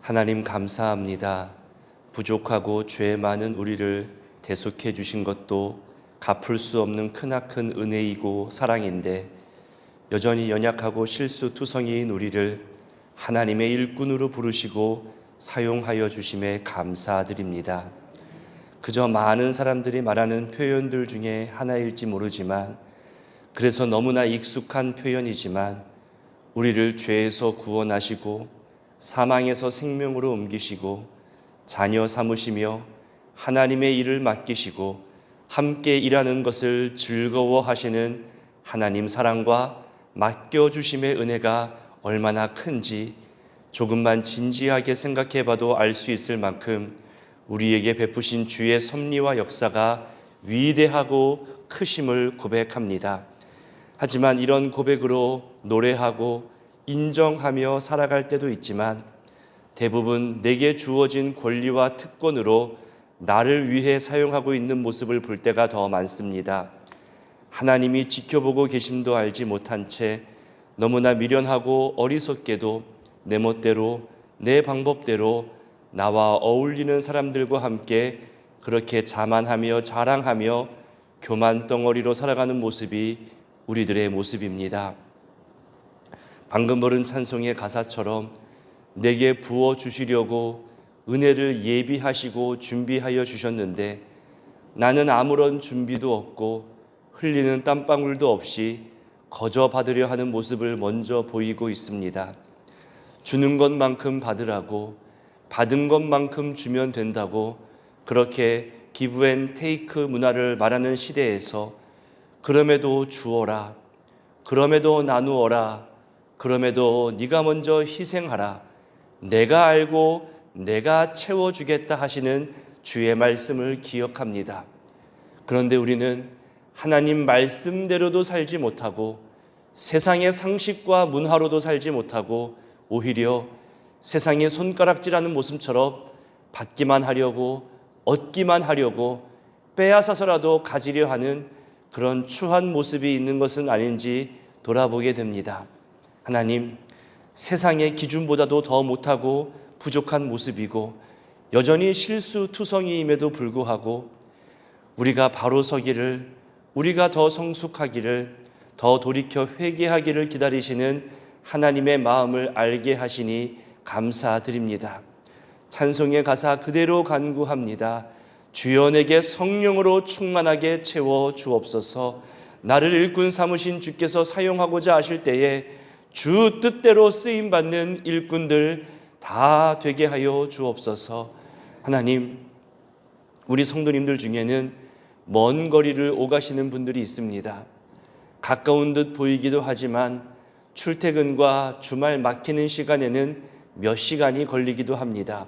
하나님 감사합니다. 부족하고 죄 많은 우리를 대속해 주신 것도 갚을 수 없는 크나큰 은혜이고 사랑인데 여전히 연약하고 실수투성이인 우리를 하나님의 일꾼으로 부르시고 사용하여 주심에 감사드립니다. 그저 많은 사람들이 말하는 표현들 중에 하나일지 모르지만, 그래서 너무나 익숙한 표현이지만 우리를 죄에서 구원하시고 사망에서 생명으로 옮기시고 자녀 삼으시며 하나님의 일을 맡기시고 함께 일하는 것을 즐거워하시는 하나님 사랑과 맡겨주심의 은혜가 얼마나 큰지 조금만 진지하게 생각해 봐도 알 수 있을 만큼 우리에게 베푸신 주의 섭리와 역사가 위대하고 크심을 고백합니다. 하지만 이런 고백으로 노래하고 인정하며 살아갈 때도 있지만 대부분 내게 주어진 권리와 특권으로 나를 위해 사용하고 있는 모습을 볼 때가 더 많습니다. 하나님이 지켜보고 계심도 알지 못한 채 너무나 미련하고 어리석게도 내 멋대로 내 방법대로 나와 어울리는 사람들과 함께 그렇게 자만하며 자랑하며 교만 덩어리로 살아가는 모습이 우리들의 모습입니다. 방금 부른 찬송의 가사처럼 내게 부어주시려고 은혜를 예비하시고 준비하여 주셨는데 나는 아무런 준비도 없고 흘리는 땀방울도 없이 거저 받으려 하는 모습을 먼저 보이고 있습니다. 주는 것만큼 받으라고, 받은 것만큼 주면 된다고 그렇게 기브 앤 테이크 문화를 말하는 시대에서 그럼에도 주어라, 그럼에도 나누어라, 그럼에도 네가 먼저 희생하라, 내가 알고 내가 채워주겠다 하시는 주의 말씀을 기억합니다. 그런데 우리는 하나님 말씀대로도 살지 못하고 세상의 상식과 문화로도 살지 못하고 오히려 세상의 손가락질하는 모습처럼 받기만 하려고, 얻기만 하려고, 빼앗아서라도 가지려 하는 그런 추한 모습이 있는 것은 아닌지 돌아보게 됩니다. 하나님, 세상의 기준보다도 더 못하고 부족한 모습이고 여전히 실수투성이임에도 불구하고 우리가 바로 서기를, 우리가 더 성숙하기를, 더 돌이켜 회개하기를 기다리시는 하나님의 마음을 알게 하시니 감사드립니다. 찬송의 가사 그대로 간구합니다. 주여 내게 성령으로 충만하게 채워 주옵소서. 나를 일꾼 삼으신 주께서 사용하고자 하실 때에 주 뜻대로 쓰임받는 일꾼들 다 되게 하여 주옵소서. 하나님, 우리 성도님들 중에는 먼 거리를 오가시는 분들이 있습니다. 가까운 듯 보이기도 하지만 출퇴근과 주말 막히는 시간에는 몇 시간이 걸리기도 합니다.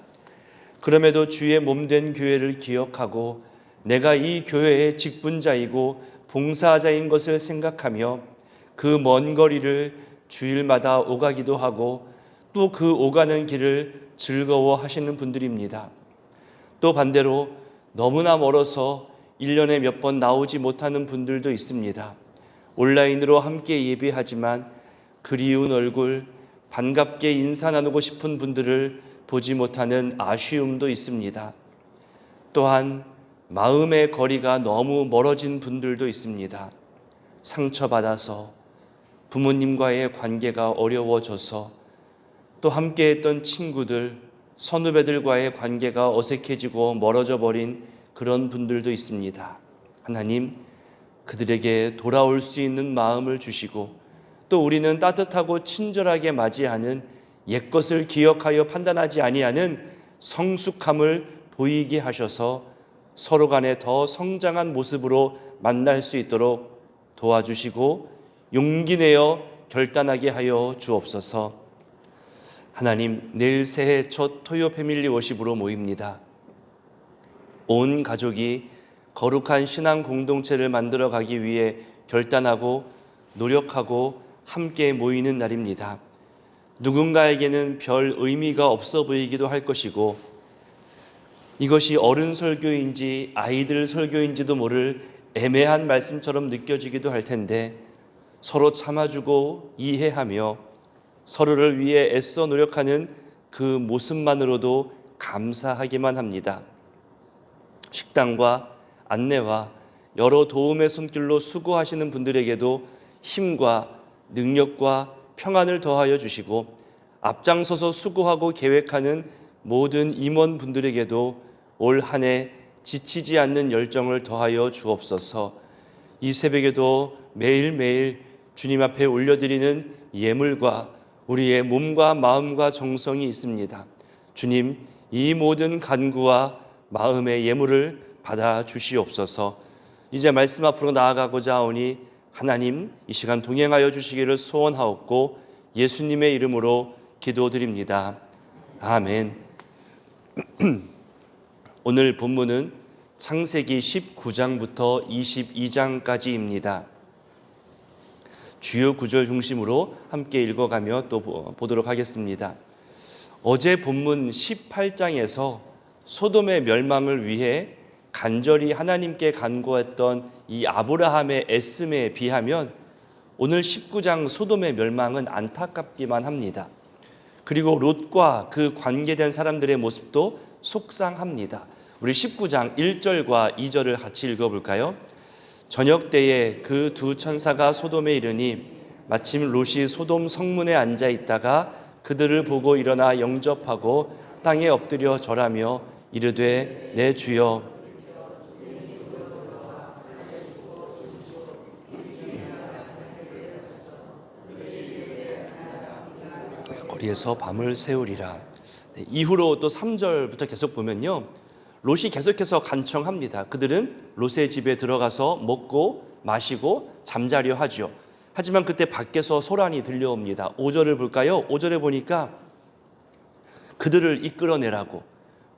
그럼에도 주의 몸된 교회를 기억하고 내가 이 교회의 직분자이고 봉사자인 것을 생각하며 그 먼 거리를 주일마다 오가기도 하고 또 그 오가는 길을 즐거워하시는 분들입니다. 또 반대로 너무나 멀어서 1년에 몇 번 나오지 못하는 분들도 있습니다. 온라인으로 함께 예배하지만 그리운 얼굴, 반갑게 인사 나누고 싶은 분들을 보지 못하는 아쉬움도 있습니다. 또한 마음의 거리가 너무 멀어진 분들도 있습니다. 상처받아서 부모님과의 관계가 어려워져서 또 함께했던 친구들, 선후배들과의 관계가 어색해지고 멀어져 버린 그런 분들도 있습니다. 하나님, 그들에게 돌아올 수 있는 마음을 주시고 또 우리는 따뜻하고 친절하게 맞이하는 옛것을 기억하여 판단하지 아니하는 성숙함을 보이게 하셔서 서로 간에 더 성장한 모습으로 만날 수 있도록 도와주시고 용기 내어 결단하게 하여 주옵소서. 하나님, 내일 새해 첫 토요 패밀리 워십으로 모입니다. 온 가족이 거룩한 신앙 공동체를 만들어 가기 위해 결단하고 노력하고 함께 모이는 날입니다. 누군가에게는 별 의미가 없어 보이기도 할 것이고 이것이 어른 설교인지 아이들 설교인지도 모를 애매한 말씀처럼 느껴지기도 할 텐데 서로 참아주고 이해하며 서로를 위해 애써 노력하는 그 모습만으로도 감사하기만 합니다. 식당과 안내와 여러 도움의 손길로 수고하시는 분들에게도 힘과 능력과 평안을 더하여 주시고, 앞장서서 수고하고 계획하는 모든 임원분들에게도 올 한 해 지치지 않는 열정을 더하여 주옵소서. 이 새벽에도 매일매일 주님 앞에 올려드리는 예물과 우리의 몸과 마음과 정성이 있습니다. 주님, 이 모든 간구와 마음의 예물을 받아 주시옵소서. 이제 말씀 앞으로 나아가고자 하오니 하나님, 이 시간 동행하여 주시기를 소원하옵고 예수님의 이름으로 기도드립니다. 아멘. 오늘 본문은 창세기 19장부터 22장까지입니다. 주요 구절 중심으로 함께 읽어가며 또 보도록 하겠습니다. 어제 본문 18장에서 소돔의 멸망을 위해 간절히 하나님께 간구했던 이 아브라함의 애씀에 비하면 오늘 19장 소돔의 멸망은 안타깝기만 합니다. 그리고 롯과 그 관계된 사람들의 모습도 속상합니다. 우리 19장 1절과 2절을 같이 읽어볼까요? 저녁 때에 그 두 천사가 소돔에 이르니 마침 롯이 소돔 성문에 앉아 있다가 그들을 보고 일어나 영접하고 땅에 엎드려 절하며 이르되 내 주여, 거리에서 밤을 새우리라. 이후로 또 3절부터 계속 보면요, 롯이 계속해서 간청합니다. 그들은 롯의 집에 들어가서 먹고 마시고 잠자려 하죠. 하지만 그때 밖에서 소란이 들려옵니다. 5절을 볼까요? 5절에 보니까 그들을 이끌어내라고,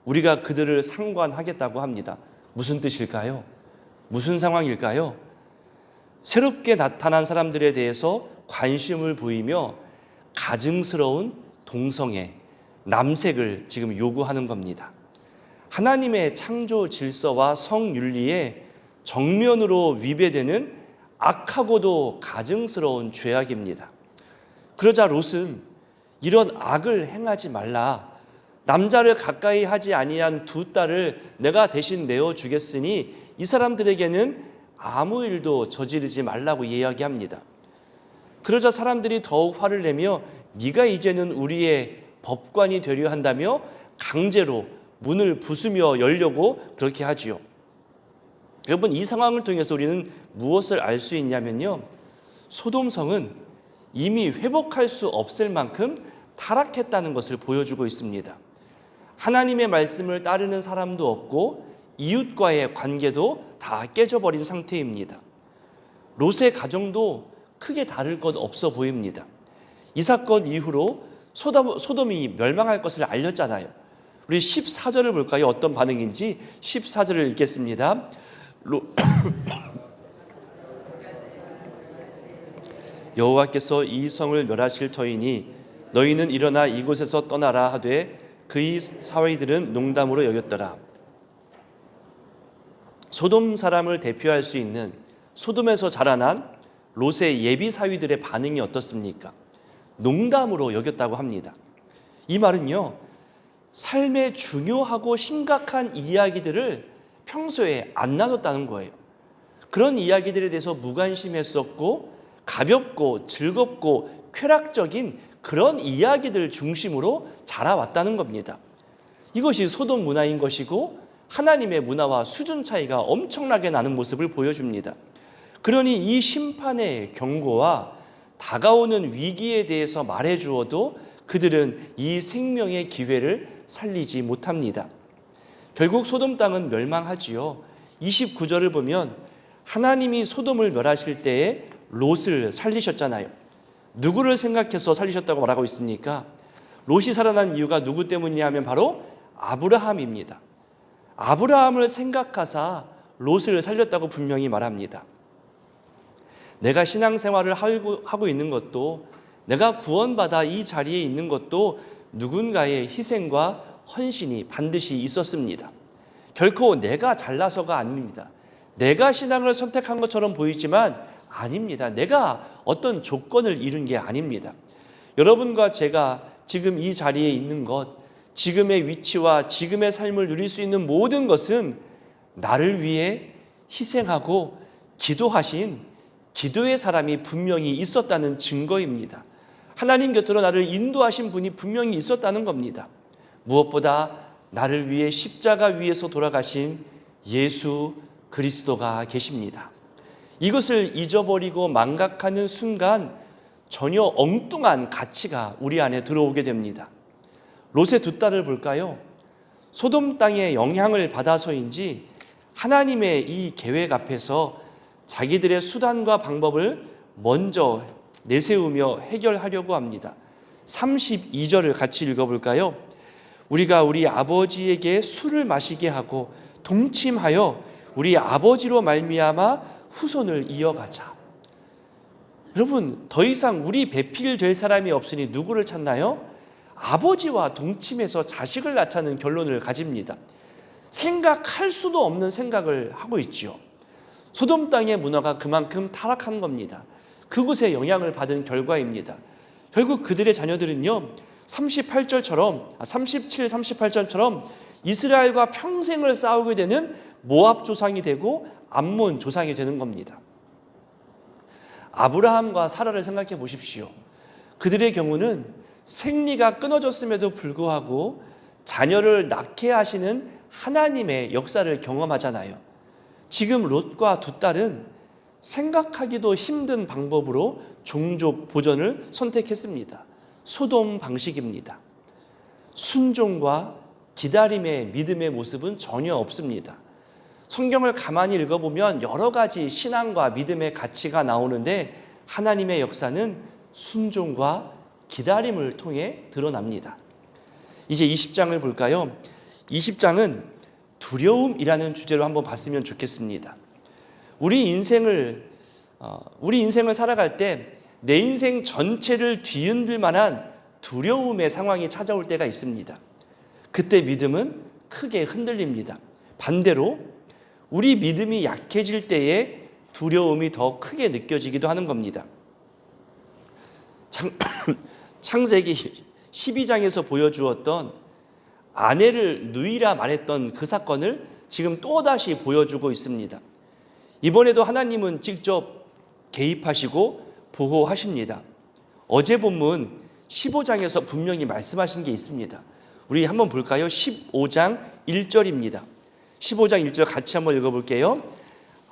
우리가 그들을 상관하겠다고 합니다. 무슨 뜻일까요? 무슨 상황일까요? 새롭게 나타난 사람들에 대해서 관심을 보이며 가증스러운 동성애, 남색을 지금 요구하는 겁니다. 하나님의 창조 질서와 성윤리에 정면으로 위배되는 악하고도 가증스러운 죄악입니다. 그러자 롯은 이런 악을 행하지 말라, 남자를 가까이 하지 아니한 두 딸을 내가 대신 내어주겠으니 이 사람들에게는 아무 일도 저지르지 말라고 이야기합니다. 그러자 사람들이 더욱 화를 내며 네가 이제는 우리의 법관이 되려 한다며 강제로 문을 부수며 열려고 그렇게 하지요. 여러분, 이 상황을 통해서 우리는 무엇을 알 수 있냐면요, 소돔성은 이미 회복할 수 없을 만큼 타락했다는 것을 보여주고 있습니다. 하나님의 말씀을 따르는 사람도 없고 이웃과의 관계도 다 깨져버린 상태입니다. 롯의 가정도 크게 다를 것 없어 보입니다. 이 사건 이후로 소돔이 멸망할 것을 알렸잖아요. 우리 14절을 볼까요? 어떤 반응인지 14절을 읽겠습니다. 여호와께서 이 성을 멸하실 터이니 너희는 일어나 이곳에서 떠나라 하되 그의 사위들은 농담으로 여겼더라. 소돔 사람을 대표할 수 있는 소돔에서 자라난 롯의 예비 사위들의 반응이 어떻습니까? 농담으로 여겼다고 합니다. 이 말은요, 삶의 중요하고 심각한 이야기들을 평소에 안 나눴다는 거예요. 그런 이야기들에 대해서 무관심했었고 가볍고 즐겁고 쾌락적인 그런 이야기들 중심으로 자라왔다는 겁니다. 이것이 소돔 문화인 것이고 하나님의 문화와 수준 차이가 엄청나게 나는 모습을 보여줍니다. 그러니 이 심판의 경고와 다가오는 위기에 대해서 말해주어도 그들은 이 생명의 기회를 살리지 못합니다. 결국 소돔 땅은 멸망하지요. 29절을 보면 하나님이 소돔을 멸하실 때에 롯을 살리셨잖아요. 누구를 생각해서 살리셨다고 말하고 있습니까? 롯이 살아난 이유가 누구 때문이냐 하면 바로 아브라함입니다. 아브라함을 생각하사 롯을 살렸다고 분명히 말합니다. 내가 신앙생활을 하고 있는 것도, 내가 구원받아 이 자리에 있는 것도 누군가의 희생과 헌신이 반드시 있었습니다. 결코 내가 잘나서가 아닙니다. 내가 신앙을 선택한 것처럼 보이지만 아닙니다. 내가 어떤 조건을 이룬 게 아닙니다. 여러분과 제가 지금 이 자리에 있는 것, 지금의 위치와 지금의 삶을 누릴 수 있는 모든 것은 나를 위해 희생하고 기도하신 기도의 사람이 분명히 있었다는 증거입니다. 하나님 곁으로 나를 인도하신 분이 분명히 있었다는 겁니다. 무엇보다 나를 위해 십자가 위에서 돌아가신 예수 그리스도가 계십니다. 이것을 잊어버리고 망각하는 순간 전혀 엉뚱한 가치가 우리 안에 들어오게 됩니다. 롯의 두 딸을 볼까요? 소돔 땅의 영향을 받아서인지 하나님의 이 계획 앞에서 자기들의 수단과 방법을 먼저 내세우며 해결하려고 합니다. 32절을 같이 읽어볼까요? 우리가 우리 아버지에게 술을 마시게 하고 동침하여 우리 아버지로 말미암아 후손을 이어가자. 여러분, 더 이상 우리 배필될 사람이 없으니 누구를 찾나요? 아버지와 동침해서 자식을 낳자는 결론을 가집니다. 생각할 수도 없는 생각을 하고 있지요. 소돔 땅의 문화가 그만큼 타락한 겁니다. 그곳에 영향을 받은 결과입니다. 결국 그들의 자녀들은요, 37, 38절처럼 이스라엘과 평생을 싸우게 되는 모압 조상이 되고 암몬 조상이 되는 겁니다. 아브라함과 사라를 생각해 보십시오. 그들의 경우는 생리가 끊어졌음에도 불구하고 자녀를 낳게 하시는 하나님의 역사를 경험하잖아요. 지금 롯과 두 딸은 생각하기도 힘든 방법으로 종족 보존을 선택했습니다. 소돔 방식입니다. 순종과 기다림의 믿음의 모습은 전혀 없습니다. 성경을 가만히 읽어보면 여러 가지 신앙과 믿음의 가치가 나오는데 하나님의 역사는 순종과 기다림을 통해 드러납니다. 이제 20장을 볼까요? 20장은 두려움이라는 주제로 한번 봤으면 좋겠습니다. 우리 인생을 살아갈 때 내 인생 전체를 뒤흔들 만한 두려움의 상황이 찾아올 때가 있습니다. 그때 믿음은 크게 흔들립니다. 반대로 우리 믿음이 약해질 때에 두려움이 더 크게 느껴지기도 하는 겁니다. 창세기 12장에서 보여주었던 아내를 누이라 말했던 그 사건을 지금 또다시 보여주고 있습니다. 이번에도 하나님은 직접 개입하시고 보호하십니다. 어제 본문 15장에서 분명히 말씀하신 게 있습니다. 우리 한번 볼까요? 15장 1절입니다. 15장 1절 같이 한번 읽어볼게요.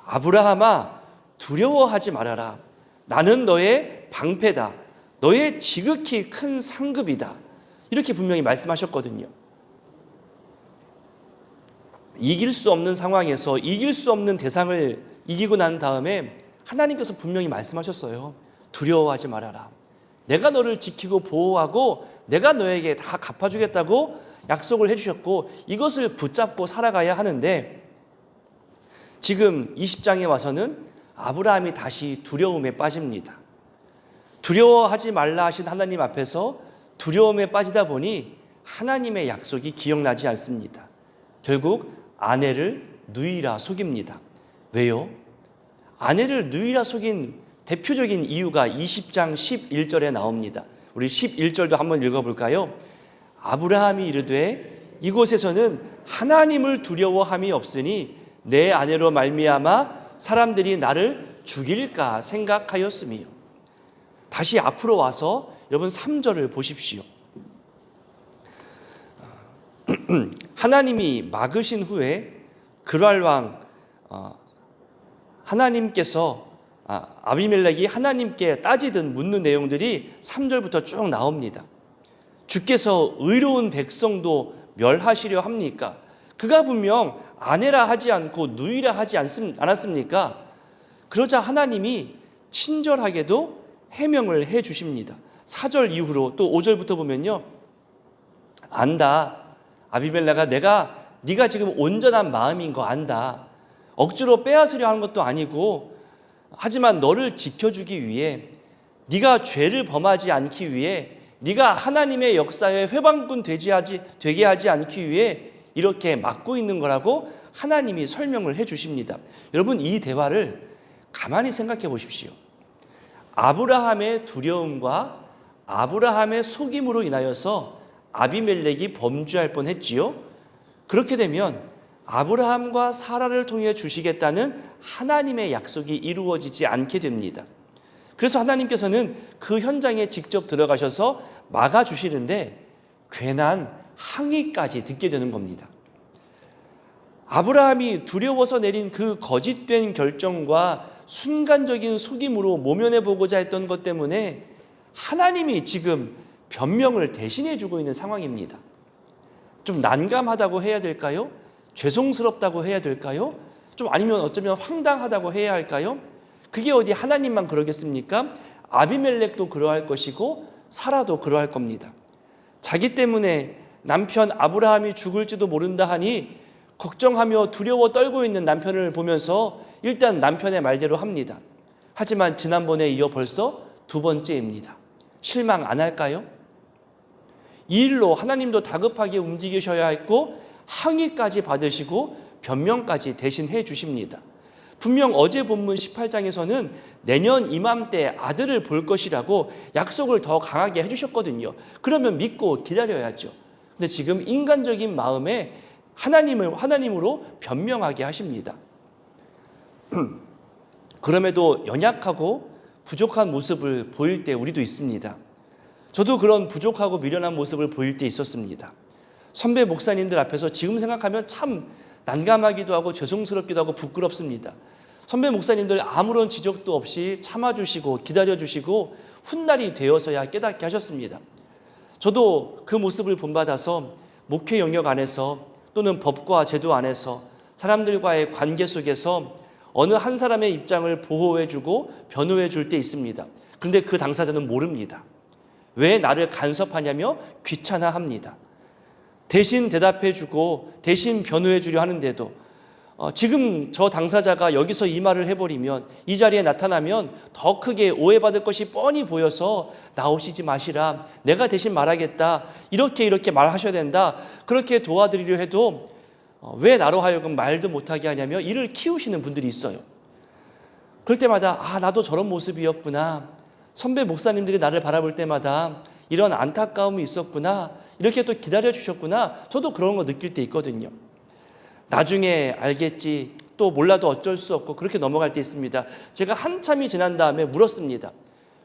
아브라함아, 두려워하지 말아라. 나는 너의 방패다. 너의 지극히 큰 상급이다. 이렇게 분명히 말씀하셨거든요. 이길 수 없는 상황에서 이길 수 없는 대상을 이기고 난 다음에 하나님께서 분명히 말씀하셨어요. 두려워하지 말아라. 내가 너를 지키고 보호하고 내가 너에게 다 갚아주겠다고 약속을 해주셨고 이것을 붙잡고 살아가야 하는데 지금 20장에 와서는 아브라함이 다시 두려움에 빠집니다. 두려워하지 말라 하신 하나님 앞에서 두려움에 빠지다 보니 하나님의 약속이 기억나지 않습니다. 결국 아내를 누이라 속입니다. 왜요? 아내를 누이라 속인 대표적인 이유가 20장 11절에 나옵니다. 우리 11절도 한번 읽어볼까요? 아브라함이 이르되 이곳에서는 하나님을 두려워함이 없으니 내 아내로 말미암아 사람들이 나를 죽일까 생각하였으며. 다시 앞으로 와서 여러분 3절을 보십시오. 하나님이 막으신 후에 그랄 왕 하나님께서 아비멜렉이 하나님께 따지듯 묻는 내용들이 3절부터 쭉 나옵니다. 주께서 의로운 백성도 멸하시려 합니까? 그가 분명 아내라 하지 않고 누이라 하지 않았습니까? 그러자 하나님이 친절하게도 해명을 해 주십니다. 4절 이후로 또 5절부터 보면요. 안다. 아비멜렉아, 네가 지금 온전한 마음인 거 안다. 억지로 빼앗으려 하는 것도 아니고 하지만 너를 지켜주기 위해 네가 죄를 범하지 않기 위해 네가 하나님의 역사에 회방꾼 되게 하지 않기 위해 이렇게 막고 있는 거라고 하나님이 설명을 해 주십니다. 여러분 이 대화를 가만히 생각해 보십시오. 아브라함의 두려움과 아브라함의 속임으로 인하여서 아비멜렉이 범죄할 뻔했지요. 그렇게 되면 아브라함과 사라를 통해 주시겠다는 하나님의 약속이 이루어지지 않게 됩니다. 그래서 하나님께서는 그 현장에 직접 들어가셔서 막아주시는데 괜한 항의까지 듣게 되는 겁니다. 아브라함이 두려워서 내린 그 거짓된 결정과 순간적인 속임으로 모면해 보고자 했던 것 때문에 하나님이 지금 변명을 대신해 주고 있는 상황입니다. 좀 난감하다고 해야 될까요? 죄송스럽다고 해야 될까요? 좀 아니면 어쩌면 황당하다고 해야 할까요? 그게 어디 하나님만 그러겠습니까? 아비멜렉도 그러할 것이고 사라도 그러할 겁니다. 자기 때문에 남편 아브라함이 죽을지도 모른다 하니 걱정하며 두려워 떨고 있는 남편을 보면서 일단 남편의 말대로 합니다. 하지만 지난번에 이어 벌써 두 번째입니다. 실망 안 할까요? 이 일로 하나님도 다급하게 움직이셔야 했고 항의까지 받으시고 변명까지 대신 해 주십니다. 분명 어제 본문 18장에서는 내년 이맘때 아들을 볼 것이라고 약속을 더 강하게 해주셨거든요. 그러면 믿고 기다려야죠. 근데 지금 인간적인 마음에 하나님으로 변명하게 하십니다. 그럼에도 연약하고 부족한 모습을 보일 때 우리도 있습니다. 저도 그런 부족하고 미련한 모습을 보일 때 있었습니다. 선배 목사님들 앞에서 지금 생각하면 참 난감하기도 하고 죄송스럽기도 하고 부끄럽습니다. 선배 목사님들 아무런 지적도 없이 참아주시고 기다려주시고 훗날이 되어서야 깨닫게 하셨습니다. 저도 그 모습을 본받아서 목회 영역 안에서 또는 법과 제도 안에서 사람들과의 관계 속에서 어느 한 사람의 입장을 보호해주고 변호해 줄 때 있습니다. 그런데 그 당사자는 모릅니다. 왜 나를 간섭하냐며 귀찮아합니다. 대신 대답해주고 대신 변호해주려 하는데도 지금 저 당사자가 여기서 이 말을 해버리면 이 자리에 나타나면 더 크게 오해받을 것이 뻔히 보여서 나오시지 마시라, 내가 대신 말하겠다, 이렇게 말하셔야 된다, 그렇게 도와드리려 해도 왜 나로 하여금 말도 못하게 하냐며 이를 키우시는 분들이 있어요. 그럴 때마다 나도 저런 모습이었구나, 선배 목사님들이 나를 바라볼 때마다 이런 안타까움이 있었구나, 이렇게 또 기다려주셨구나, 저도 그런 거 느낄 때 있거든요. 나중에 알겠지, 또 몰라도 어쩔 수 없고 그렇게 넘어갈 때 있습니다. 제가 한참이 지난 다음에 물었습니다.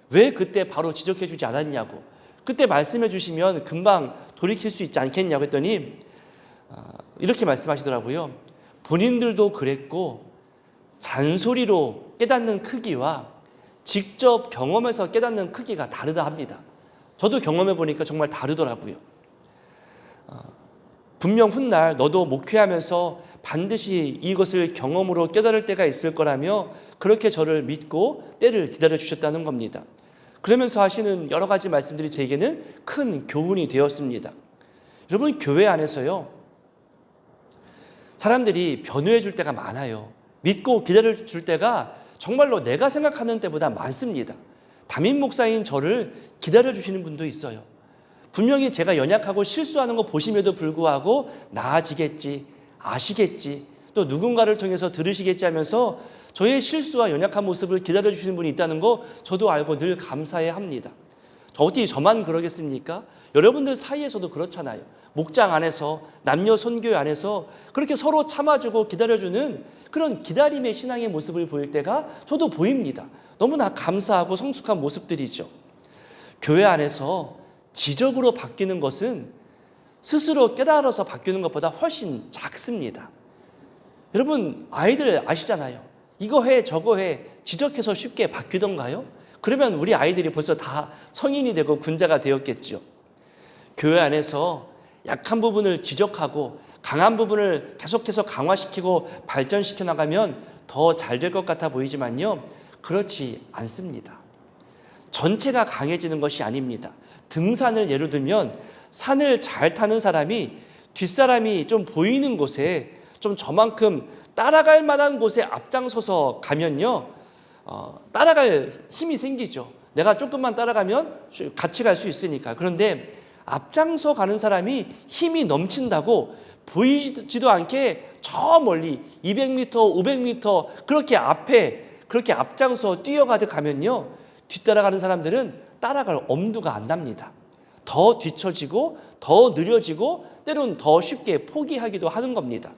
왜 그때 바로 지적해 주지 않았냐고. 그때 말씀해 주시면 금방 돌이킬 수 있지 않겠냐고 했더니 이렇게 말씀하시더라고요. 본인들도 그랬고 잔소리로 깨닫는 크기와 직접 경험해서 깨닫는 크기가 다르다 합니다. 저도 경험해 보니까 정말 다르더라고요. 분명 훗날 너도 목회하면서 반드시 이것을 경험으로 깨달을 때가 있을 거라며 그렇게 저를 믿고 때를 기다려 주셨다는 겁니다. 그러면서 하시는 여러 가지 말씀들이 제게는 큰 교훈이 되었습니다. 여러분, 교회 안에서요, 사람들이 변호해 줄 때가 많아요. 믿고 기다려 줄 때가 정말로 내가 생각하는 때보다 많습니다. 담임 목사인 저를 기다려 주시는 분도 있어요. 분명히 제가 연약하고 실수하는 거 보심에도 불구하고 나아지겠지, 아시겠지, 또 누군가를 통해서 들으시겠지 하면서 저의 실수와 연약한 모습을 기다려주시는 분이 있다는 거 저도 알고 늘 감사해야 합니다. 어디 저만 그러겠습니까? 여러분들 사이에서도 그렇잖아요. 목장 안에서, 남녀 선교회 안에서 그렇게 서로 참아주고 기다려주는 그런 기다림의 신앙의 모습을 보일 때가 저도 보입니다. 너무나 감사하고 성숙한 모습들이죠. 교회 안에서 지적으로 바뀌는 것은 스스로 깨달아서 바뀌는 것보다 훨씬 작습니다. 여러분, 아이들 아시잖아요. 이거 해 저거 해 지적해서 쉽게 바뀌던가요? 그러면 우리 아이들이 벌써 다 성인이 되고 군자가 되었겠죠. 교회 안에서 약한 부분을 지적하고 강한 부분을 계속해서 강화시키고 발전시켜 나가면 더 잘 될 것 같아 보이지만요, 그렇지 않습니다. 전체가 강해지는 것이 아닙니다. 등산을 예로 들면 산을 잘 타는 사람이 뒷사람이 좀 보이는 곳에 좀 저만큼 따라갈 만한 곳에 앞장서서 가면요, 따라갈 힘이 생기죠. 내가 조금만 따라가면 같이 갈 수 있으니까. 그런데 앞장서 가는 사람이 힘이 넘친다고 보이지도 않게 저 멀리 200m, 500m 그렇게 앞장서 뛰어가듯 가면요, 뒤따라가는 사람들은 따라갈 엄두가 안 납니다. 더 뒤처지고 더 느려지고 때로는 더 쉽게 포기하기도 하는 겁니다.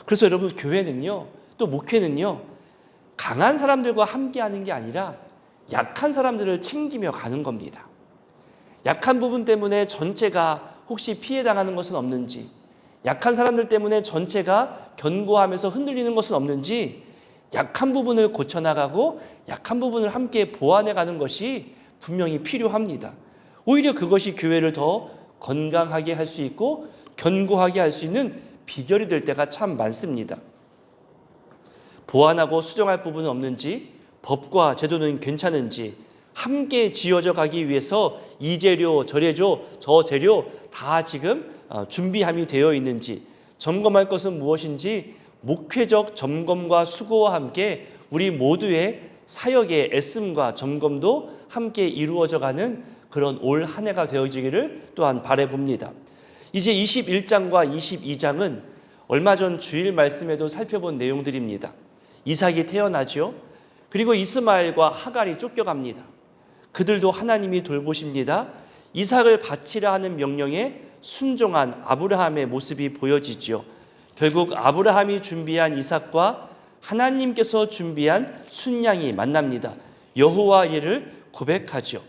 그래서 여러분, 교회는요, 또 목회는요, 강한 사람들과 함께하는 게 아니라 약한 사람들을 챙기며 가는 겁니다. 약한 부분 때문에 전체가 혹시 피해당하는 것은 없는지, 약한 사람들 때문에 전체가 견고하면서 흔들리는 것은 없는지, 약한 부분을 고쳐나가고 약한 부분을 함께 보완해가는 것이 분명히 필요합니다. 오히려 그것이 교회를 더 건강하게 할 수 있고 견고하게 할 수 있는 비결이 될 때가 참 많습니다. 보완하고 수정할 부분은 없는지, 법과 제도는 괜찮은지 함께 지어져 가기 위해서 이 재료, 저 재료 다 지금 준비함이 되어 있는지, 점검할 것은 무엇인지 목회적 점검과 수고와 함께 우리 모두의 사역의 애씀과 점검도 함께 이루어져 가는 그런 올 한 해가 되어지기를 또한 바라봅니다. 이제 21장과 22장은 얼마 전 주일 말씀에도 살펴본 내용들입니다. 이삭이 태어나죠. 그리고 이스마엘과 하갈이 쫓겨갑니다. 그들도 하나님이 돌보십니다. 이삭을 바치라 하는 명령에 순종한 아브라함의 모습이 보여지죠. 결국 아브라함이 준비한 이삭과 하나님께서 준비한 순양이 만납니다. 여호와 이를 고백하죠.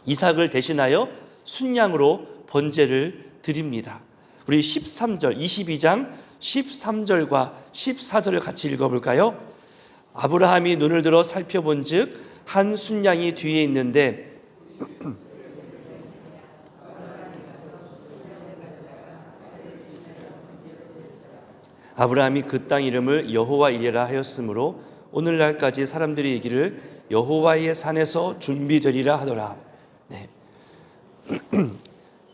이삭을 대신하여 순양으로 번제를 드립니다. 우리 13절, 22장 13절과 14절을 같이 읽어볼까요? 아브라함이 눈을 들어 살펴본 즉 한 순양이 뒤에 있는데 아브라함이 그 땅 이름을 여호와 이레라 하였으므로 오늘날까지 사람들이 이기를 여호와의 산에서 준비되리라 하더라. 네.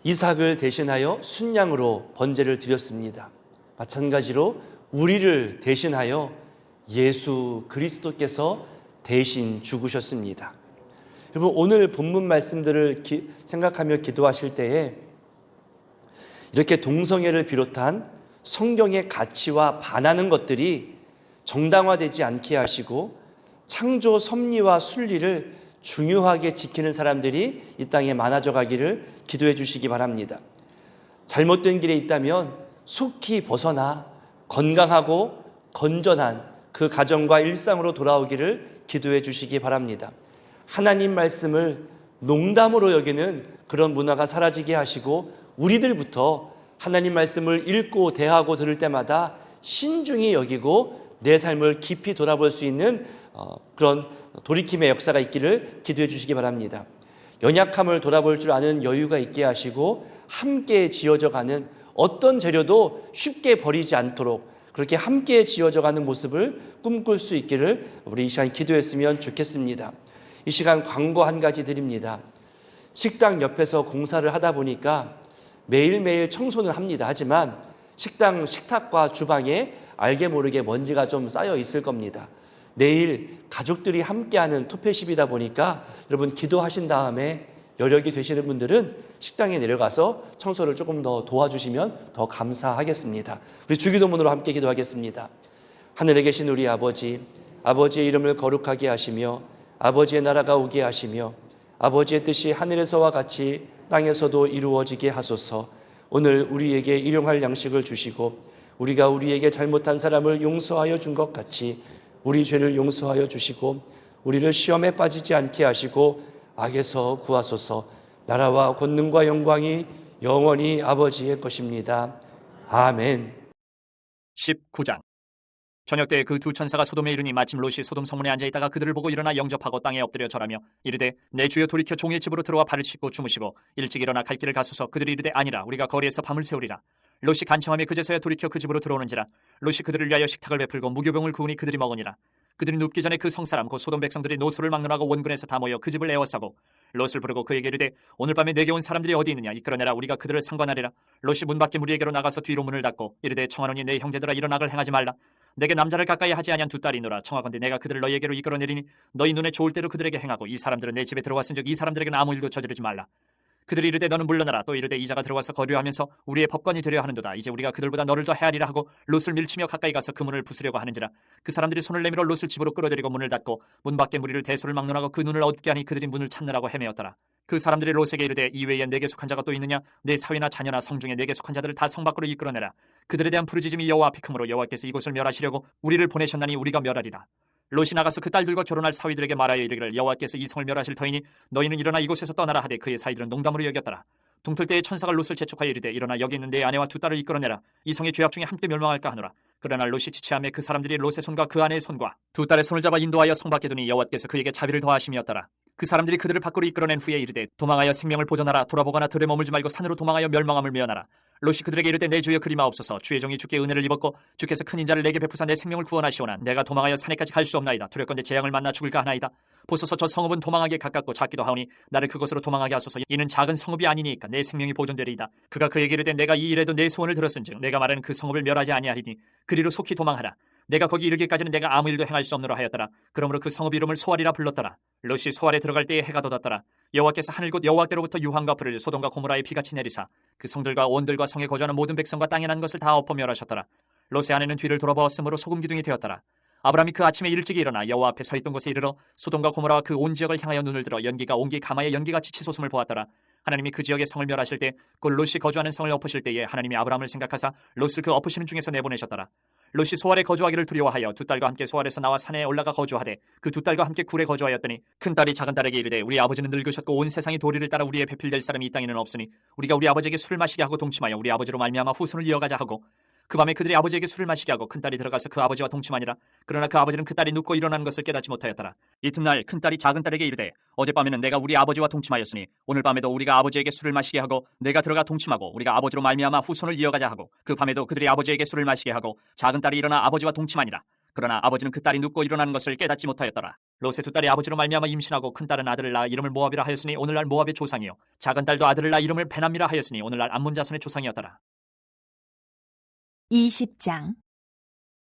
이삭을 대신하여 순양으로 번제를 드렸습니다. 마찬가지로 우리를 대신하여 예수 그리스도께서 대신 죽으셨습니다. 여러분, 오늘 본문 말씀들을 생각하며 기도하실 때에 이렇게 동성애를 비롯한 성경의 가치와 반하는 것들이 정당화되지 않게 하시고 창조 섭리와 순리를 중요하게 지키는 사람들이 이 땅에 많아져 가기를 기도해 주시기 바랍니다. 잘못된 길에 있다면 속히 벗어나 건강하고 건전한 그 가정과 일상으로 돌아오기를 기도해 주시기 바랍니다. 하나님 말씀을 농담으로 여기는 그런 문화가 사라지게 하시고 우리들부터 하나님 말씀을 읽고 대하고 들을 때마다 신중히 여기고 내 삶을 깊이 돌아볼 수 있는 그런 돌이킴의 역사가 있기를 기도해 주시기 바랍니다. 연약함을 돌아볼 줄 아는 여유가 있게 하시고 함께 지어져가는 어떤 재료도 쉽게 버리지 않도록 그렇게 함께 지어져가는 모습을 꿈꿀 수 있기를 우리 이 시간 기도했으면 좋겠습니다. 이 시간 광고 한 가지 드립니다. 식당 옆에서 공사를 하다 보니까 매일매일 청소는 합니다. 하지만 식당 식탁과 주방에 알게 모르게 먼지가 좀 쌓여 있을 겁니다. 내일 가족들이 함께하는 토페십이다 보니까 여러분 기도하신 다음에 여력이 되시는 분들은 식당에 내려가서 청소를 조금 더 도와주시면 더 감사하겠습니다. 우리 주기도문으로 함께 기도하겠습니다. 하늘에 계신 우리 아버지, 아버지의 이름을 거룩하게 하시며 아버지의 나라가 오게 하시며 아버지의 뜻이 하늘에서와 같이 땅에서도 이루어지게 하소서. 오늘 우리에게 일용할 양식을 주시고 우리가 우리에게 잘못한 사람을 용서하여 준 것 같이 우리 죄를 용서하여 주시고 우리를 시험에 빠지지 않게 하시고 악에서 구하소서. 나라와 권능과 영광이 영원히 아버지의 것입니다. 아멘. 19장. 저녁 때 그 두 천사가 소돔에 이르니 마침 롯이 소돔 성문에 앉아있다가 그들을 보고 일어나 영접하고 땅에 엎드려 절하며 이르되 내 주여 돌이켜 종의 집으로 들어와 발을 씻고 주무시고 일찍 일어나 갈 길을 가소서. 그들이 이르되 아니라 우리가 거리에서 밤을 새우리라. 롯이 간청하며 그제서야 돌이켜 그 집으로 들어오는지라. 롯이 그들을 위하여 식탁을 베풀고 무교병을 구우니 그들이 먹으니라. 그들이 눕기 전에 그 성사람 곧 소돔 백성들이 노소를 막론하고 원군에서 다 모여 그 집을 에워싸고 롯을 부르고 그에게 이르되 오늘 밤에 내게 온 사람들이 어디 있느냐 이끌어내라. 우리가 그들을 상관하리라. 롯이 문 밖에 무리에게로 나가서 뒤로 문을 닫고 이르되 청하노니 내 형제들아 이런 악을 행하지 말라. 내게 남자를 가까이 하지 아니한 두 딸이노라. 청하건대 내가 그들을 너희에게로 이끌어내리니 너희 눈에 좋을 대로 그들에게 행하고 이 사람들은 내 집에 들어왔은즉 이 사람들에게는 아무 일도 저지르지 말라. 그들이 이르되 너는 물러나라. 또 이르되 이자가 들어와서 거류하면서 우리의 법관이 되려 하는도다. 이제 우리가 그들보다 너를 더 헤아리라 하고 롯을 밀치며 가까이 가서 그 문을 부수려고 하는지라. 그 사람들이 손을 내밀어 롯을 집으로 끌어들이고 문을 닫고 문 밖에 무리를 대소를 막론하고 그 눈을 어둡게 하니 그들이 문을 찾느라고 헤매었더라. 그 사람들이 롯에게 이르되 이외에 내게 속한 자가 또 있느냐? 내 사위나 자녀나 성중에 내게 속한 자들을 다 성 밖으로 이끌어내라. 그들에 대한 부르짖음이 여호와 앞에 크므로 여호와께서 이곳을 멸하시려고 우리를 보내셨나니 우리가 멸하리라. 롯이 나가서 그 딸들과 결혼할 사위들에게 말하여 이르기를 여호와께서 이 성을 멸하실 터이니 너희는 일어나 이곳에서 떠나라 하되 그의 사위들은 농담으로 여겼더라. 동틀 때에 천사가 롯을 재촉하여 이르되 일어나 여기 있는 내 아내와 두 딸을 이끌어내라. 이 성의 죄악 중에 함께 멸망할까 하노라. 그러나 롯이 지체하며 그 사람들이 롯의 손과 그 아내의 손과 두 딸의 손을 잡아 인도하여 성 밖에 두니 여호와께서 그에게 자비를 더하심이었더라. 그 사람들이 그들을 밖으로 이끌어낸 후에 이르되 도망하여 생명을 보존하라. 돌아보거나 들에 머물지 말고 산으로 도망하여 멸망함을 면하라. 롯이 그들에게 이르되 내 주여 그리마옵소서. 주의 종이 주께 은혜를 입었고 주께서 큰 인자를 내게 베푸사 내 생명을 구원하시오나 내가 도망하여 산에까지 갈 수 없나이다. 두렵건대 재앙을 만나 죽을까 하나이다. 보소서 저 성읍은 도망하기 가깝고 작기도 하오니 나를 그곳으로 도망하게 하소서. 이는 작은 성읍이 아니니까 내 생명이 보존되리이다. 그가 그에게 이르되 내가 이 일에도 내 소원을 들었은즉 내가 말하는 그 성읍을 멸하지 아니하리니 그리로 속히 도망하라. 내가 거기 이르기까지는 내가 아무 일도 행할 수 없노라 하였더라. 그러므로 그 성읍 이름을 소알이라 불렀더라. 롯이 소알에 들어갈 때에 해가 돋았더라. 여호와께서 하늘 곧 여호와께로부터 유황과 불을 소돔과 고모라에 비같이 내리사 그 성들과 온들과 성에 거주하는 모든 백성과 땅에 난 것을 다 엎어 멸하셨더라. 롯의 아내는 뒤를 돌아보았으므로 소금 기둥이 되었더라. 아브라함이 그 아침에 일찍이 일어나 여호와 앞에 서 있던 곳에 이르러 소돔과 고모라와 그 온 지역을 향하여 눈을 들어 연기가 온기 가마에 연기같이 치솟음을 보았더라. 하나님이 그 지역의 성을 멸하실 때 곧 롯이 거주하는 성을 엎으실 때에 하나님이 아브라함을 생각하사 롯을 그 엎으시는 중에서 내보내셨더라. 롯이 소알에 거주하기를 두려워하여 두 딸과 함께 소알에서 나와 산에 올라가 거주하되 그 두 딸과 함께 굴에 거주하였더니 큰 딸이 작은 딸에게 이르되 우리 아버지는 늙으셨고 온 세상이 도리를 따라 우리의 배필될 사람이 이 땅에는 없으니 우리가 우리 아버지에게 술을 마시게 하고 동침하여 우리 아버지로 말미암아 후손을 이어가자 하고 그 밤에 그들이 아버지에게 술을 마시게 하고 큰딸이 들어가서 그 아버지와 동침하니라. 그러나 그 아버지는 그 딸이 눕고 일어나는 것을 깨닫지 못하였더라. 이튿날 큰딸이 작은딸에게 이르되 어젯밤에는 내가 우리 아버지와 동침하였으니 오늘 밤에도 우리가 아버지에게 술을 마시게 하고 내가 들어가 동침하고 우리가 아버지로 말미암아 후손을 이어가자 하고 그 밤에도 그들이 아버지에게 술을 마시게 하고 작은딸이 일어나 아버지와 동침하니라. 그러나 아버지는 그 딸이 눕고 일어나는 것을 깨닫지 못하였더라. 롯의 두 딸이 아버지로 말미암아 임신하고 큰딸은 아들을 낳아 이름을 모압이라 하였으니 오늘날 모압의 조상이요 작은딸도 아들을 낳아 이름을 베남이라 하였으니 오늘날 암몬 자손의 조상이었더라. 20장.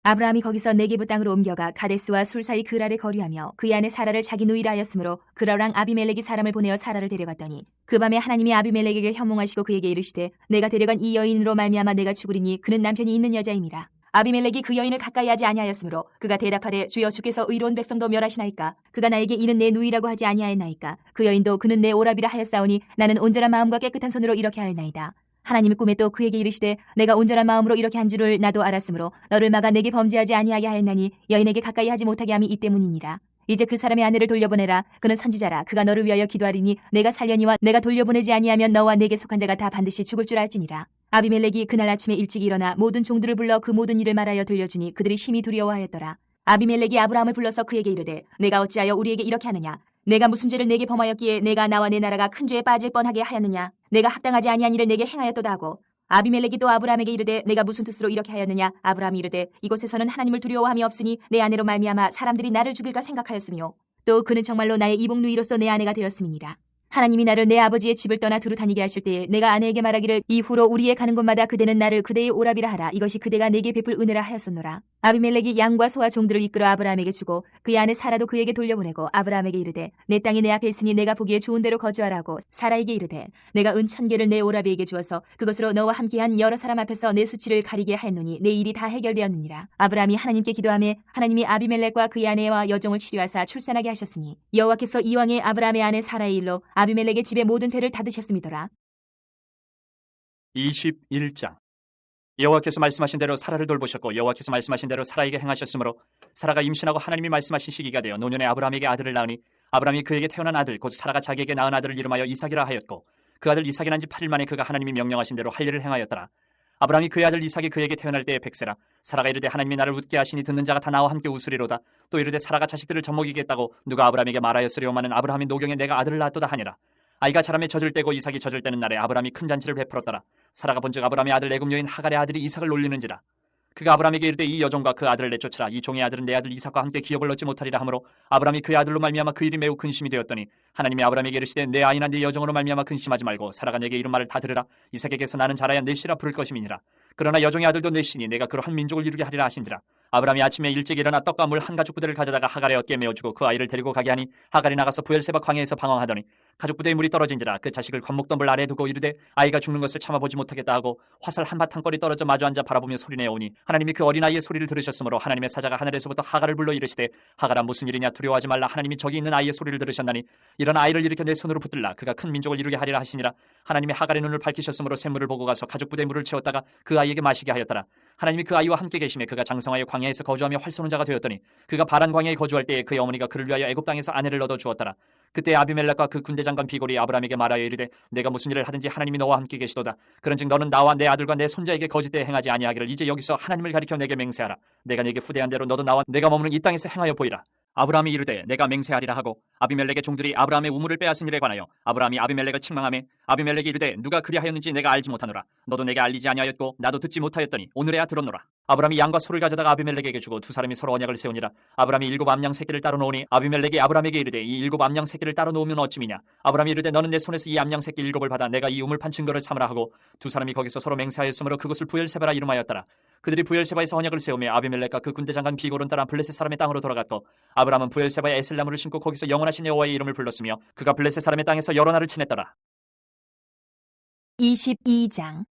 아브라함이 거기서 네게부 땅으로 옮겨가 가데스와 술 사이 그랄에 거류하며 그 안에 사라를 자기 누이라 하였으므로 그랄왕 아비멜렉이 사람을 보내어 사라를 데려갔더니 그 밤에 하나님이 아비멜렉에게 현몽하시고 그에게 이르시되 내가 데려간 이 여인으로 말미암아 내가 죽으리니 그는 남편이 있는 여자임이라. 아비멜렉이 그 여인을 가까이 하지 아니하였으므로 그가 대답하되 주여 주께서 의로운 백성도 멸하시나이까. 그가 나에게 이는 내 누이라고 하지 아니하였나이까. 그 여인도 그는 내 오라비라 하였사오니 나는 온전한 마음과 깨끗한 손으로 이렇게 하였나이다. 하나님이 꿈에 또 그에게 이르시되 내가 온전한 마음으로 이렇게 한 줄을 나도 알았으므로 너를 막아 내게 범죄하지 아니하게 하였나니 여인에게 가까이 하지 못하게 함이 이 때문이니라. 이제 그 사람의 아내를 돌려보내라. 그는 선지자라. 그가 너를 위하여 기도하리니 내가 살려니와 내가 돌려보내지 아니하면 너와 내게 속한 자가 다 반드시 죽을 줄 알지니라. 아비멜렉이 그날 아침에 일찍 일어나 모든 종들을 불러 그 모든 일을 말하여 들려주니 그들이 심히 두려워하였더라. 아비멜렉이 아브라함을 불러서 그에게 이르되 내가 어찌하여 우리에게 이렇게 하느냐. 내가 무슨 죄를 내게 범하였기에 내가 나와 내 나라가 큰 죄에 빠질 뻔하게 하였느냐. 내가 합당하지 아니한 일을 내게 행하였도다 하고 아비멜렉이 또 아브라함에게 이르되 내가 무슨 뜻으로 이렇게 하였느냐. 아브라함이 이르되 이곳에서는 하나님을 두려워함이 없으니 내 아내로 말미암아 사람들이 나를 죽일까 생각하였으며 또 그는 정말로 나의 이복 누이로서 내 아내가 되었음이니라. 하나님이 나를 내 아버지의 집을 떠나 두루 다니게 하실 때에 내가 아내에게 말하기를 이후로 우리의 가는 곳마다 그대는 나를 그대의 오라비라 하라. 이것이 그대가 내게 베풀 은혜라 하였었노라. 아비멜렉이 양과 소와 종들을 이끌어 아브라함에게 주고 그의 아내 사라도 그에게 돌려보내고 아브라함에게 이르되 내 땅이 내 앞에 있으니 내가 보기에 좋은 대로 거주하라고 사라에게 이르되 내가 은 1000개를 내 오라비에게 주어서 그것으로 너와 함께한 여러 사람 앞에서 내 수치를 가리게 하였노니 내 일이 다 해결되었느니라. 아브라함이 하나님께 기도하며 하나님이 아비멜렉과 그의 아내와 여종을 치료하사 출산하게 하셨으니 여호와께서 이왕에 아브라함의 아내 사라의 일로 아비멜렉의 집의 모든 태를 닫으셨음이더라. 21장. 여호와께서 말씀하신 대로 사라를 돌보셨고 여호와께서 말씀하신 대로 사라에게 행하셨으므로 사라가 임신하고 하나님이 말씀하신 시기가 되어 노년에 아브라함에게 아들을 낳으니 아브라함이 그에게 태어난 아들 곧 사라가 자기에게 낳은 아들을 이름하여 이삭이라 하였고 그 아들 이삭이 난 지 8일 만에 그가 하나님이 명령하신 대로 할 일을 행하였더라. 아브라함이 그의 아들 이삭이 그에게 태어날 때에 100세라. 사라가 이르되 하나님이 나를 웃게 하시니 듣는 자가 다 나와 함께 웃으리로다. 또 이르되 사라가 자식들을 젖먹이겠다고 누가 아브라함에게 말하였으리오마는 아브라함이 노경에 내가 아들을 낳았도다 하니라. 아이가 자라매 젖을 떼고 이삭이 젖을 떼는 날에 아브라함이 큰 잔치를 베풀었더라. 사라가 본즉 아브라함의 아들 애굽 여인 하갈의 아들이 이삭을 놀리는지라. 그가 아브라함에게 이르되 이 여종과 그 아들을 내쫓으라. 이 종의 아들은 내 아들 이삭과 함께 기업을 얻지 못하리라 하므로 아브라함이 그의 아들로 말미암아 그 일이 매우 근심이 되었더니 하나님이 아브라함에게 이르시되 내 아이나 네 여종으로 말미암아 근심하지 말고 사라가 내게 이런 말을 다 들으라. 이삭에게서 나는 자라야 넷이라 부를 것임이니라. 그러나 여종의 아들도 넷이니 내가 그로 한 민족을 이루게 하리라 하신지라. 아브라함이 아침에 일찍 일어나 떡과 물 한 가죽 부대를 가져다가 하갈의 어깨에 메어주고 그 아이를 데리고 가게 하니 하갈이 나가서 부엘세바 광야에서 방황하더니 가죽 부대에 물이 떨어진지라 그 자식을 관목덤불 아래에 두고 이르되 아이가 죽는 것을 참아보지 못하겠다 하고 화살 한 바탕거리 떨어져 마주 앉아 바라보며 소리내어 오니 하나님이 그 어린아이의 소리를 들으셨으므로 하나님의 사자가 하늘에서부터 하갈을 불러 이르시되 하갈아 무슨 일이냐 두려워하지 말라 하나님이 저기 있는 아이의 소리를 들으셨나니 일어나 아이를 일으켜 내 손으로 붙들라 그가 큰 민족을 이루게 하리라 하시니라. 하나님이 하갈의 눈을 밝히셨으므로 샘물을 보고 가서 가죽 부대에 물을 채웠다가 그 아이에게 마시게 하였더라. 하나님이 그 아이와 함께 계심에 그가 장성하여 광야에서 거주하며 활쏘는 자가 되었더니 그가 바란 광야에 거주할 때에 그의 어머니가 그를 위하여 애굽 땅에서 아내를 얻어 주었더라. 그때 아비멜렉과 그 군대 장관 비골이 아브라함에게 말하여 이르되 내가 무슨 일을 하든지 하나님이 너와 함께 계시도다. 그런즉 너는 나와 내 아들과 내 손자에게 거짓되이 행하지 아니하기를 이제 여기서 하나님을 가리켜 내게 맹세하라. 내가 내게 후대한 대로 너도 나와 내가 머무는 이 땅에서 행하여 보이라. 아브라함이 이르되 내가 맹세하리라 하고 아비멜렉의 종들이 아브라함의 우물을 빼앗은 일에 관하여 아브라함이 아비멜렉을 책망하며 아비멜렉이 이르되 누가 그리하였는지 내가 알지 못하노라. 너도 내게 알리지 아니하였고 나도 듣지 못하였더니 오늘에야 들었노라. 아브라함이 양과 소를 가져다가 아비멜렉에게 주고 두 사람이 서로 언약을 세우니라. 아브라함이 7 암양 새끼를 따로 놓으니 아비멜렉이 아브라함에게 이르되 이 7 암양 새끼를 따로 놓으면 어찌미냐. 아브라함이 이르되 너는 내 손에서 이 암양 새끼 7을 받아 내가 이 우물 판 증거를 삼으라 하고 두 사람이 거기서 서로 맹세하였으므로 그곳을 부엘세바라 이름하였더라. 그들이 부엘세바에서 언약을 세우며 아비멜렉과 그 군대 장관 비골은 따라 블레셋 사람의 땅으로 돌아갔고 아브라함은 부엘세바에 에셀나무를 심고 거기서 영원하신 여호와의 이름을 불렀으며 그가 블레셋 사람의 땅에서 여러 날을 지냈더라. 22장.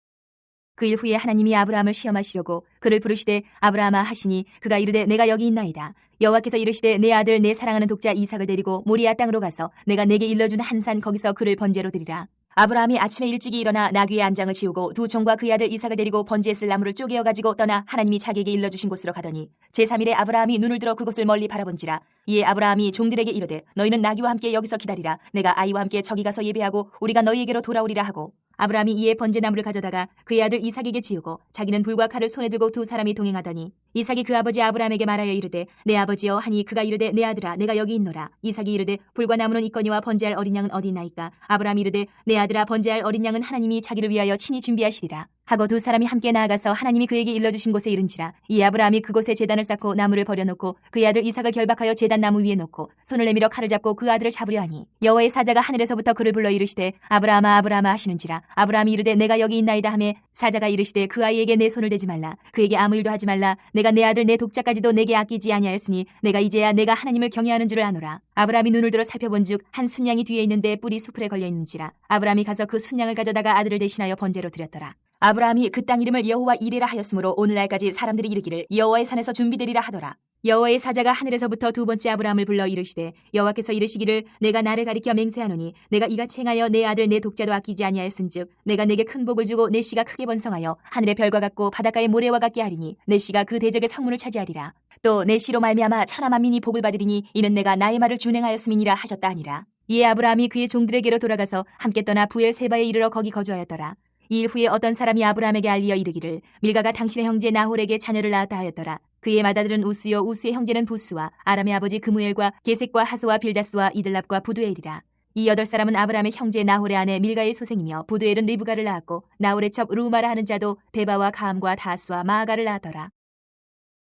그 일 후에 하나님이 아브라함을 시험하시려고 그를 부르시되 아브라함아 하시니 그가 이르되 내가 여기 있나이다. 여호와께서 이르시되 내 아들 내 사랑하는 독자 이삭을 데리고 모리아 땅으로 가서 내가 내게 일러준 한 산 거기서 그를 번제로 드리라. 아브라함이 아침에 일찍이 일어나 나귀의 안장을 치우고 두 종과 그의 아들 이삭을 데리고 번제에 쓸 나무를 쪼개어 가지고 떠나 하나님이 자기에게 일러주신 곳으로 가더니 제3일에 아브라함이 눈을 들어 그곳을 멀리 바라본지라. 이에 아브라함이 종들에게 이르되 너희는 나귀와 함께 여기서 기다리라. 내가 아이와 함께 저기 가서 예배하고 우리가 너희에게로 돌아오리라 하고 아브라함이 이에 번제나무를 가져다가 그의 아들 이삭에게 지우고 자기는 불과 칼을 손에 들고 두 사람이 동행하더니 이삭이 그 아버지 아브라함에게 말하여 이르되 내 아버지여 하니 그가 이르되 내 아들아 내가 여기 있노라. 이삭이 이르되 불과 나무는 있거니와 번제할 어린 양은 어디 있나이까. 아브라함이 이르되 내 아들아 번제할 어린 양은 하나님이 자기를 위하여 친히 준비하시리라 하고 두 사람이 함께 나아가서 하나님이 그에게 일러주신 곳에 이른지라. 이 아브라함이 그곳에 제단을 쌓고 나무를 버려놓고 그의 아들 이삭을 결박하여 제단 나무 위에 놓고 손을 내밀어 칼을 잡고 그 아들을 잡으려 하니 여호와의 사자가 하늘에서부터 그를 불러 이르시되 아브라함아 아브라함아 하시는지라. 아브라함이 이르되 내가 여기 있나이다 하매 사자가 이르시되 그 아이에게 내 손을 대지 말라. 그에게 아무 일도 하지 말라. 내가 내 아들 내 독자까지도 내게 아끼지 아니하였으니 내가 이제야 내가 하나님을 경외하는 줄을 아노라. 아브라함이 눈을 들어 살펴본즉 한 순양이 뒤에 있는데 뿔이 수풀에 걸려 있는지라. 아브라함이 가서 그 순양을 가져다가 아들을 대신하여 번제로 드렸더라. 아브라함이 그 땅 이름을 여호와 이레라 하였으므로 오늘날까지 사람들이 이르기를 여호와의 산에서 준비되리라 하더라. 여호와의 사자가 하늘에서부터 두 번째 아브라함을 불러 이르시되 여호와께서 이르시기를 내가 나를 가리켜 맹세하노니 내가 이같이 행하여 내 아들 내 독자도 아끼지 아니하였은즉 내가 내게 큰 복을 주고 내 씨가 크게 번성하여 하늘의 별과 같고 바닷가의 모래와 같게 하리니 내 씨가 그 대적의 성문을 차지하리라. 또 내 씨로 말미암아 천하 만민이 복을 받으리니 이는 내가 나의 말을 준행하였음이니라 하셨다 하니라. 이에 아브라함이 그의 종들에게로 돌아가서 함께 떠나 부엘세바에 이르러 거기 거주하였더라. 이 일 후에 어떤 사람이 아브라함에게 알리어 이르기를 밀가가 당신의 형제 나홀에게 자녀를 낳았다 하였더라. 그의 맏아들은 우스요 우스의 형제는 부스와 아람의 아버지 그무엘과 게색과 하소와 빌다스와 이들랍과 부두엘이라. 이 8사람은 아브라함의 형제 나홀의 아내 밀가의 소생이며 부두엘은 리브가를 낳았고 나홀의 첩 루마라 하는 자도 데바와 가함과 다스와 마아가를 낳았더라.